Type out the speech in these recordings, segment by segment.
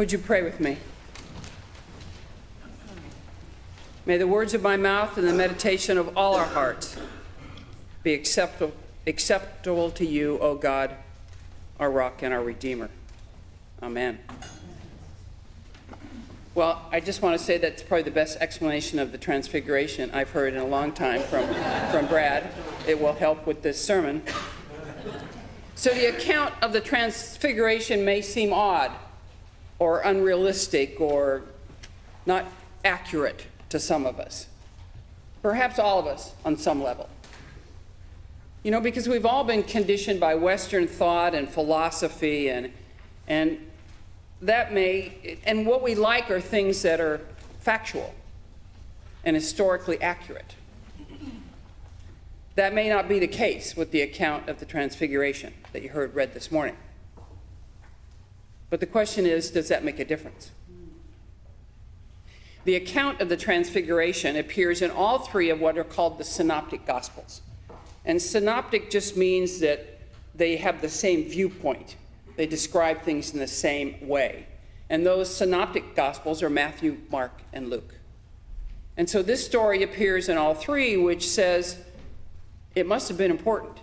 Would you pray with me? May the words of my mouth and the meditation of all our hearts be acceptable to you, O God, our rock and our Redeemer. Amen. Well, I just want to say that's probably the best explanation of the Transfiguration I've heard in a long time from Brad. It will help with this sermon. So the account of the Transfiguration may seem odd or unrealistic or not accurate to some of us. Perhaps all of us on some level. You know, because we've all been conditioned by Western thought and philosophy and what we like are things that are factual and historically accurate. That may not be the case with the account of the Transfiguration that you heard read this morning. But the question is, does that make a difference? The account of the Transfiguration appears in all three of what are called the Synoptic Gospels. And synoptic just means that they have the same viewpoint. They describe things in the same way. And those synoptic gospels are Matthew, Mark, and Luke. And so this story appears in all three, which says it must have been important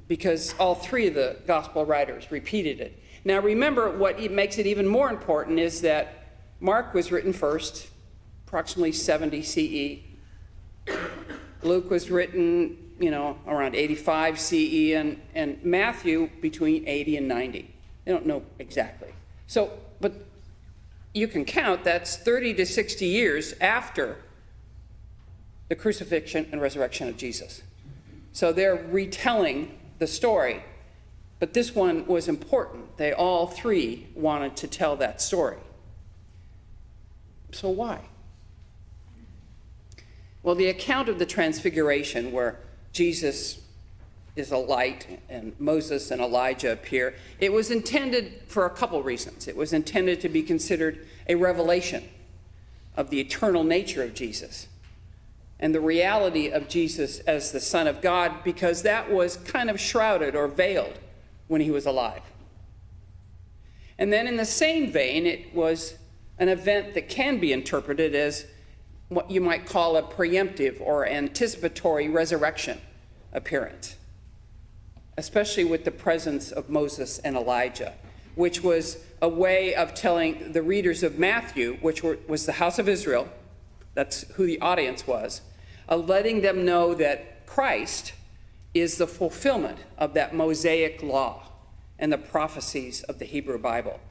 because all three of the gospel writers repeated it. Now remember, what makes it even more important is that Mark was written first, approximately 70 CE. Luke was written, around 85 CE, and Matthew between 80 and 90. They don't know exactly. But you can count, that's 30 to 60 years after the crucifixion and resurrection of Jesus. So they're retelling the story, but this one was important. They all three wanted to tell that story. So why? Well, the account of the Transfiguration, where Jesus is a light and Moses and Elijah appear, it was intended for a couple reasons. It was intended to be considered a revelation of the eternal nature of Jesus and the reality of Jesus as the Son of God, because that was kind of shrouded or veiled when he was alive. And then in the same vein, it was an event that can be interpreted as what you might call a preemptive or anticipatory resurrection appearance, especially with the presence of Moses and Elijah, which was a way of telling the readers of Matthew, which was the house of Israel, that's who the audience was, letting them know that Christ is the fulfillment of that Mosaic law and the prophecies of the Hebrew Bible.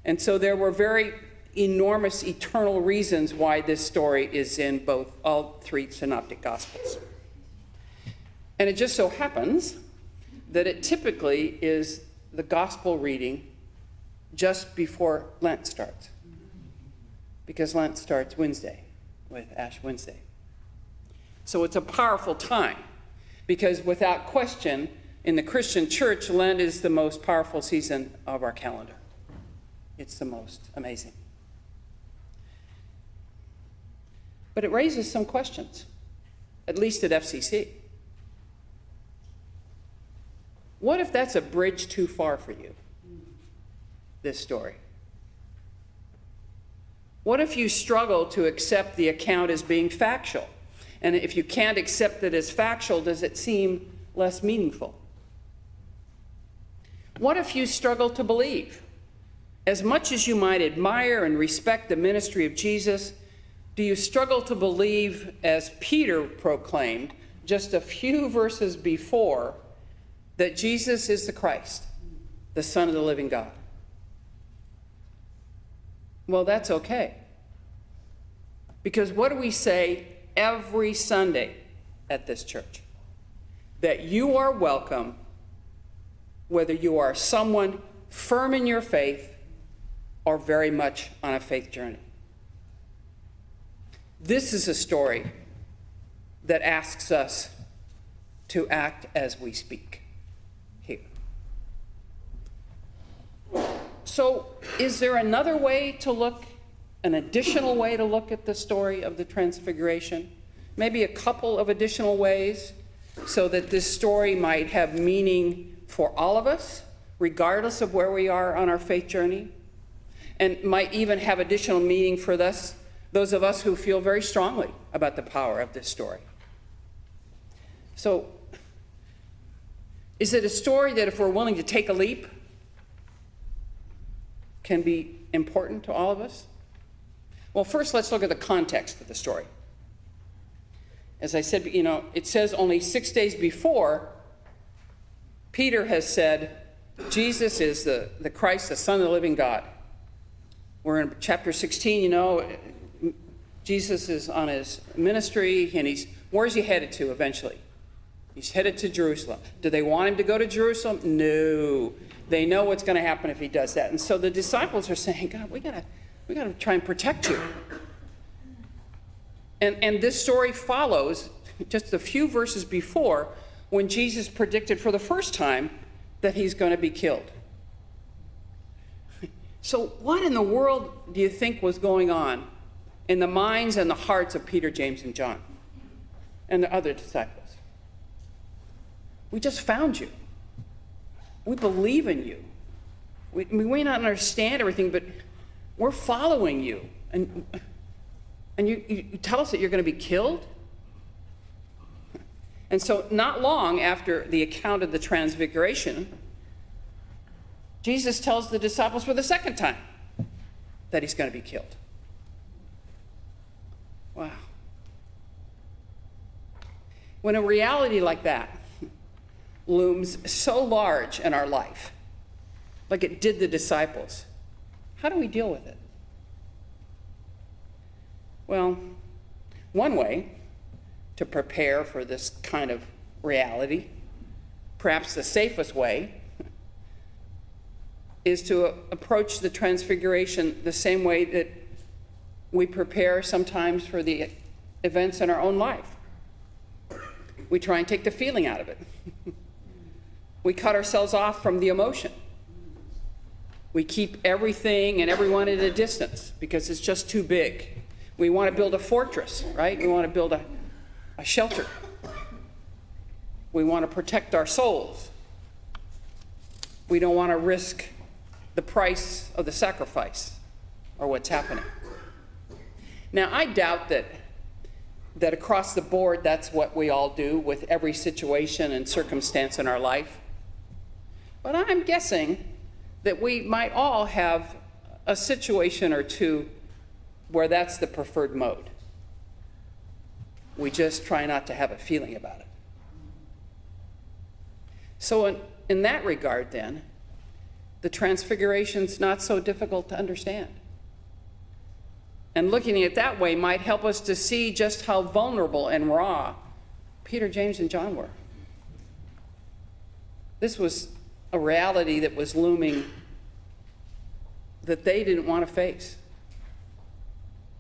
And so there were very enormous eternal reasons why this story is in all three synoptic gospels. And it just so happens that it typically is the gospel reading just before Lent starts, because Lent starts Wednesday with Ash Wednesday. So it's a powerful time, because without question, in the Christian church, Lent is the most powerful season of our calendar. It's the most amazing. But it raises some questions, at least at FCC. What if that's a bridge too far for you, this story? What if you struggle to accept the account as being factual? And if you can't accept it as factual, does it seem less meaningful? What if you struggle to believe? As much as you might admire and respect the ministry of Jesus, do you struggle to believe, as Peter proclaimed just a few verses before, that Jesus is the Christ, the Son of the living God? Well, that's okay. Because what do we say every Sunday at this church? That you are welcome, whether you are someone firm in your faith or very much on a faith journey. This is a story that asks us to act as we speak here. So, is there another way to look, an additional way to look at the story of the Transfiguration? Maybe a couple of additional ways so that this story might have meaning for all of us, regardless of where we are on our faith journey? and might even have additional meaning for those of us who feel very strongly about the power of this story. So, is it a story that, if we're willing to take a leap, can be important to all of us? Well, first, let's look at the context of the story. As I said, it says only 6 days before, Peter has said, Jesus is the Christ, the Son of the living God. We're in chapter 16, Jesus is on his ministry, and where's he headed to eventually? He's headed to Jerusalem. Do they want him to go to Jerusalem? No. They know what's going to happen if he does that. And so the disciples are saying, God, we got to try and protect you. And this story follows just a few verses before, when Jesus predicted for the first time that he's going to be killed. So what in the world do you think was going on in the minds and the hearts of Peter, James, and John, and the other disciples? We just found you. We believe in you. We may not understand everything, but we're following you. And you tell us that you're going to be killed? And so not long after the account of the transfiguration, Jesus tells the disciples for the second time that he's going to be killed. Wow. When a reality like that looms so large in our life, like it did the disciples, how do we deal with it? Well, one way to prepare for this kind of reality, perhaps the safest way, is to approach the transfiguration the same way that we prepare sometimes for the events in our own life. We try and take the feeling out of it. We cut ourselves off from the emotion. We keep everything and everyone at a distance because it's just too big. We want to build a fortress, right? We want to build a shelter. We want to protect our souls. We don't want to risk the price of the sacrifice or what's happening. Now, I doubt that across the board that's what we all do with every situation and circumstance in our life. But I'm guessing that we might all have a situation or two where that's the preferred mode. We just try not to have a feeling about it. So in that regard, then, the transfiguration's not so difficult to understand. And looking at it that way might help us to see just how vulnerable and raw Peter, James, and John were. This was a reality that was looming that they didn't want to face.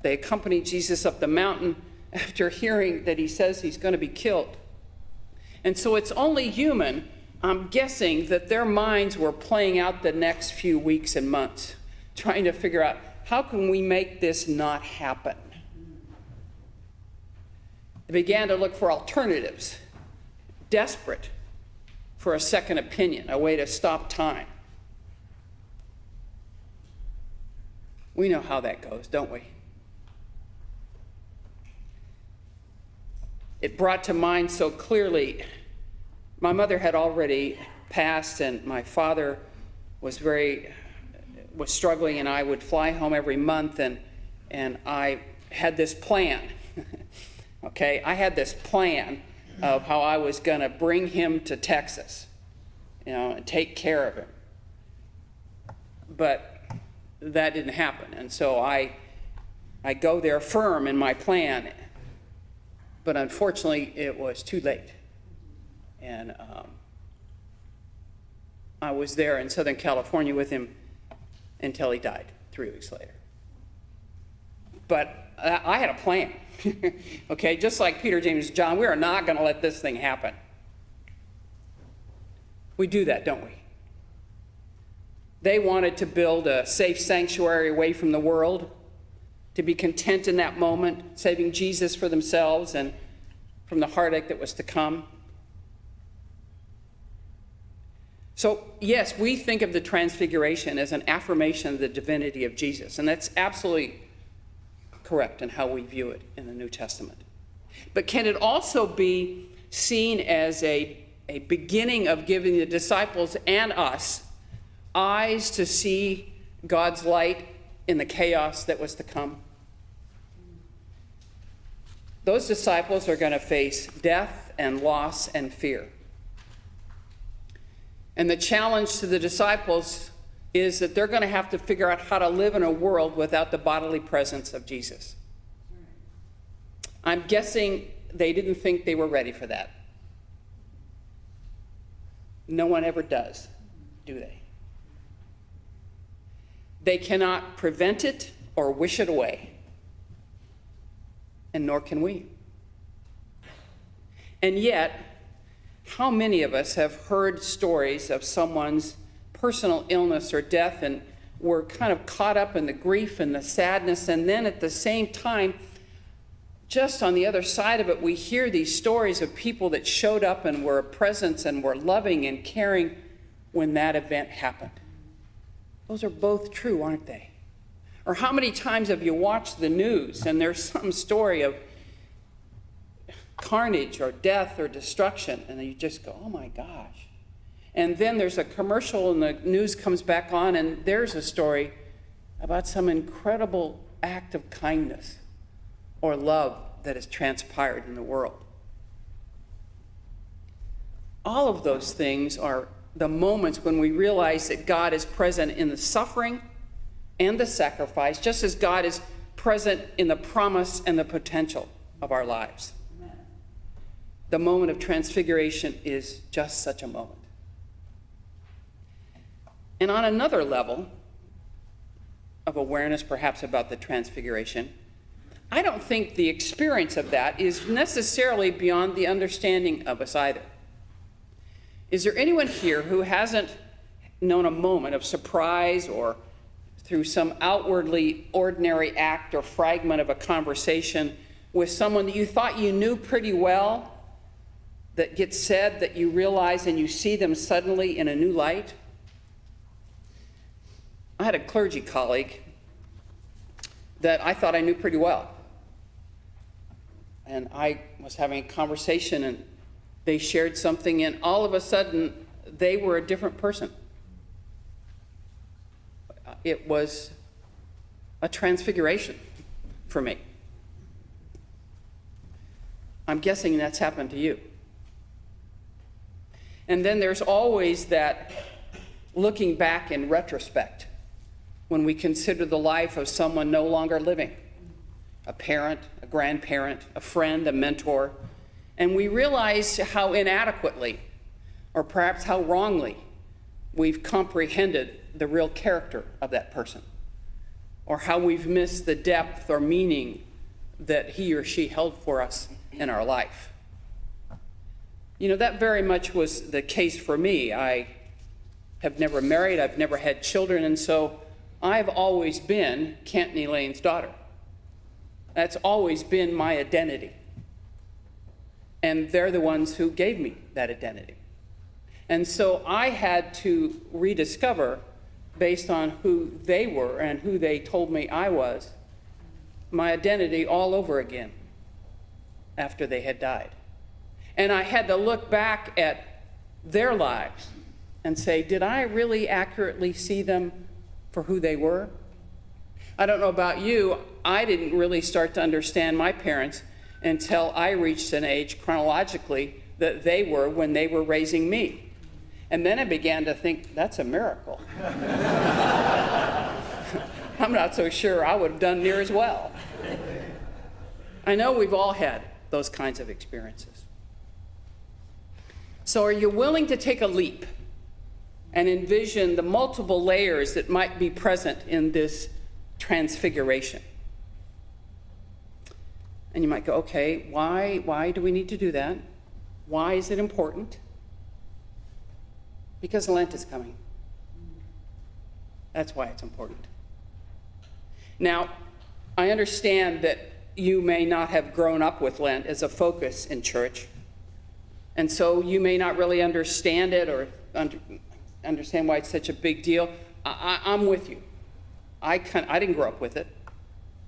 They accompanied Jesus up the mountain after hearing that he says he's going to be killed. And so it's only human, I'm guessing, that their minds were playing out the next few weeks and months, trying to figure out, how can we make this not happen? They began to look for alternatives, desperate for a second opinion, a way to stop time. We know how that goes, don't we? It brought to mind so clearly, my mother had already passed and my father was struggling, and I would fly home every month, and I had this plan. Okay, I had this plan of how I was going to bring him to Texas, and take care of him. But that didn't happen, and so I go there firm in my plan. But unfortunately, it was too late. And I was there in Southern California with him until he died 3 weeks later. But I had a plan. Okay, just like Peter, James, and John, we are not going to let this thing happen. We do that, don't we? They wanted to build a safe sanctuary away from the world, to be content in that moment, saving Jesus for themselves and from the heartache that was to come. So yes, we think of the transfiguration as an affirmation of the divinity of Jesus, and that's absolutely correct in how we view it in the New Testament. But can it also be seen as a beginning of giving the disciples and us eyes to see God's light in the chaos that was to come? Those disciples are going to face death and loss and fear. And the challenge to the disciples is that they're going to have to figure out how to live in a world without the bodily presence of Jesus. I'm guessing they didn't think they were ready for that. No one ever does, do they? They cannot prevent it or wish it away. And nor can we. And yet, how many of us have heard stories of someone's personal illness or death, and we're kind of caught up in the grief and the sadness, and then at the same time, just on the other side of it, we hear these stories of people that showed up and were a presence and were loving and caring when that event happened. Those are both true, aren't they? Or how many times have you watched the news and there's some story of carnage or death or destruction, and you just go, oh my gosh. And then there's a commercial and the news comes back on and there's a story about some incredible act of kindness or love that has transpired in the world. All of those things are the moments when we realize that God is present in the suffering and the sacrifice, just as God is present in the promise and the potential of our lives. Amen. The moment of transfiguration is just such a moment. And on another level of awareness, perhaps, about the transfiguration, I don't think the experience of that is necessarily beyond the understanding of us either. Is there anyone here who hasn't known a moment of surprise or through some outwardly ordinary act or fragment of a conversation with someone that you thought you knew pretty well, that gets said, that you realize and you see them suddenly in a new light? I had a clergy colleague that I thought I knew pretty well. And I was having a conversation and they shared something, and all of a sudden they were a different person. It was a transfiguration for me. I'm guessing that's happened to you. And then there's always that looking back in retrospect when we consider the life of someone no longer living, a parent, a grandparent, a friend, a mentor, and we realize how inadequately, or perhaps how wrongly, we've comprehended the real character of that person, or how we've missed the depth or meaning that he or she held for us in our life. You know, that very much was the case for me. I have never married, I've never had children, and so I've always been Cantney Lane's daughter. That's always been my identity. And they're the ones who gave me that identity. And so I had to rediscover, based on who they were and who they told me I was, my identity all over again after they had died. And I had to look back at their lives and say, did I really accurately see them for who they were? I don't know about you, I didn't really start to understand my parents until I reached an age chronologically that they were when they were raising me. And then I began to think, that's a miracle. I'm not so sure I would have done near as well. I know we've all had those kinds of experiences. So are you willing to take a leap and envision the multiple layers that might be present in this transfiguration? And you might go, okay, why do we need to do that? Why is it important? Because Lent is coming. That's why it's important. Now, I understand that you may not have grown up with Lent as a focus in church, and so you may not really understand it or understand why it's such a big deal. I'm with you. I didn't grow up with it.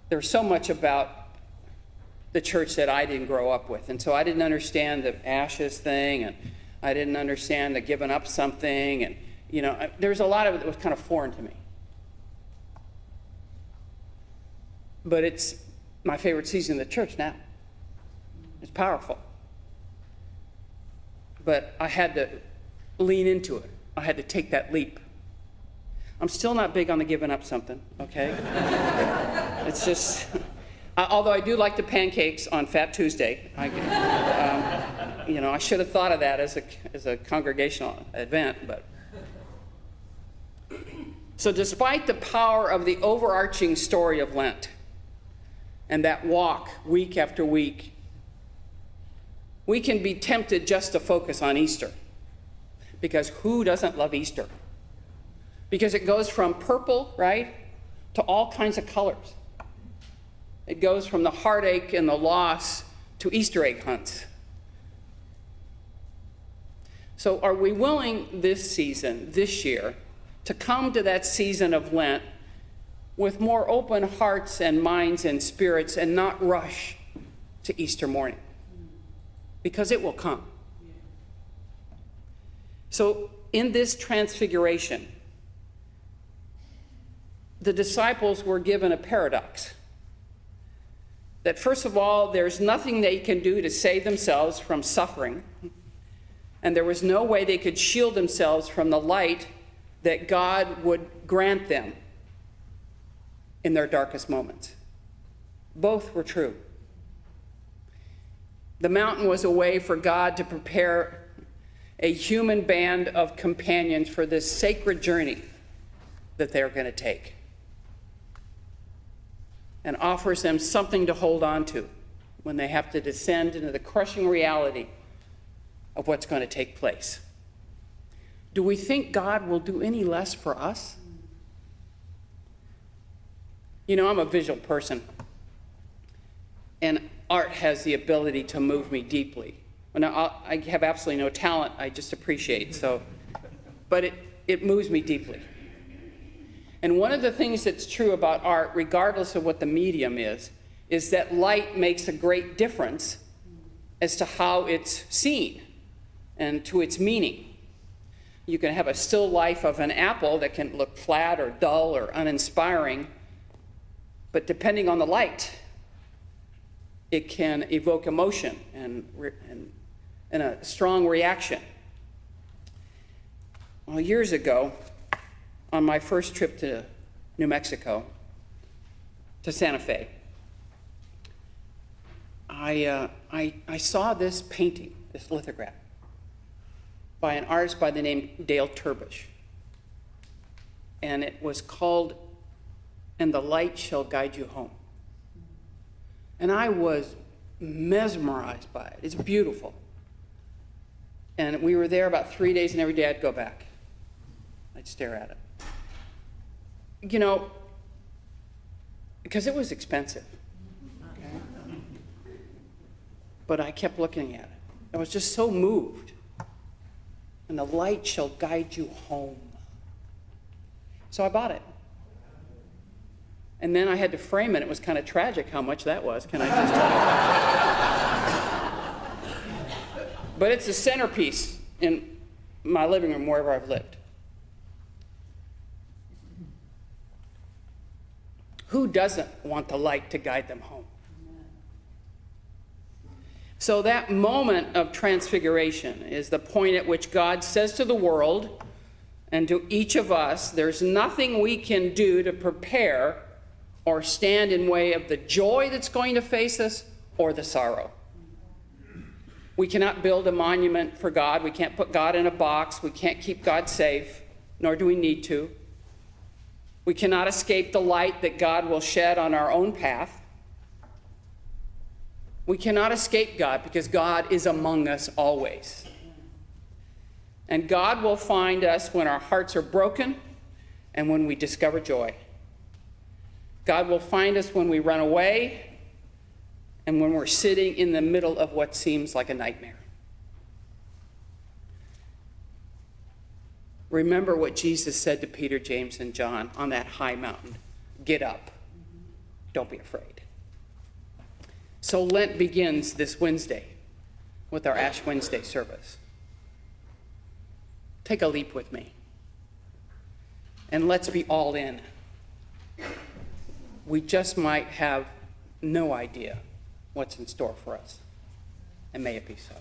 There's so much about the church that I didn't grow up with. And so I didn't understand the ashes thing, and I didn't understand the giving up something. And, there's a lot of it that was kind of foreign to me. But it's my favorite season of the church now. It's powerful. But I had to lean into it. I had to take that leap. I'm still not big on the giving up something, okay? It's just, although I do like the pancakes on Fat Tuesday. I should have thought of that as a congregational event, but. So despite the power of the overarching story of Lent and that walk week after week, we can be tempted just to focus on Easter, because who doesn't love Easter? Because it goes from purple, right, to all kinds of colors. It goes from the heartache and the loss to Easter egg hunts. So are we willing this season, this year, to come to that season of Lent with more open hearts and minds and spirits and not rush to Easter morning? Because it will come. So in this transfiguration, the disciples were given a paradox. That first of all, there's nothing they can do to save themselves from suffering, and there was no way they could shield themselves from the light that God would grant them in their darkest moments. Both were true. The mountain was a way for God to prepare a human band of companions for this sacred journey that they're going to take, and offers them something to hold on to when they have to descend into the crushing reality of what's going to take place. Do we think God will do any less for us? I'm a visual person, and art has the ability to move me deeply. Now, I have absolutely no talent, I just appreciate, but it moves me deeply. And one of the things that's true about art, regardless of what the medium is that light makes a great difference as to how it's seen and to its meaning. You can have a still life of an apple that can look flat or dull or uninspiring, but depending on the light, it can evoke emotion and a strong reaction. Well, years ago, on my first trip to New Mexico, to Santa Fe, I saw this painting, this lithograph, by an artist by the name Dale Turbish. And it was called, "And the Light Shall Guide You Home." And I was mesmerized by it. It's beautiful. And we were there about 3 days, and every day I'd go back. I'd stare at it. Because it was expensive. Okay? But I kept looking at it. I was just so moved. And the light shall guide you home. So I bought it. And then I had to frame it. It was kind of tragic how much that was, can I just tell you? But it's a centerpiece in my living room wherever I've lived. Who doesn't want the light to guide them home? So that moment of transfiguration is the point at which God says to the world and to each of us, there's nothing we can do to prepare or stand in way of the joy that's going to face us or the sorrow. We cannot build a monument for God. We can't put God in a box. We can't keep God safe, nor do we need to. We cannot escape the light that God will shed on our own path. We cannot escape God because God is among us always. And God will find us when our hearts are broken and when we discover joy. God will find us when we run away and when we're sitting in the middle of what seems like a nightmare. remember what Jesus said to Peter, James, and John on that high mountain. Get up. Don't be afraid. So Lent begins this Wednesday with our Ash Wednesday service. Take a leap with me. And let's be all in. We just might have no idea what's in store for us. And may it be so.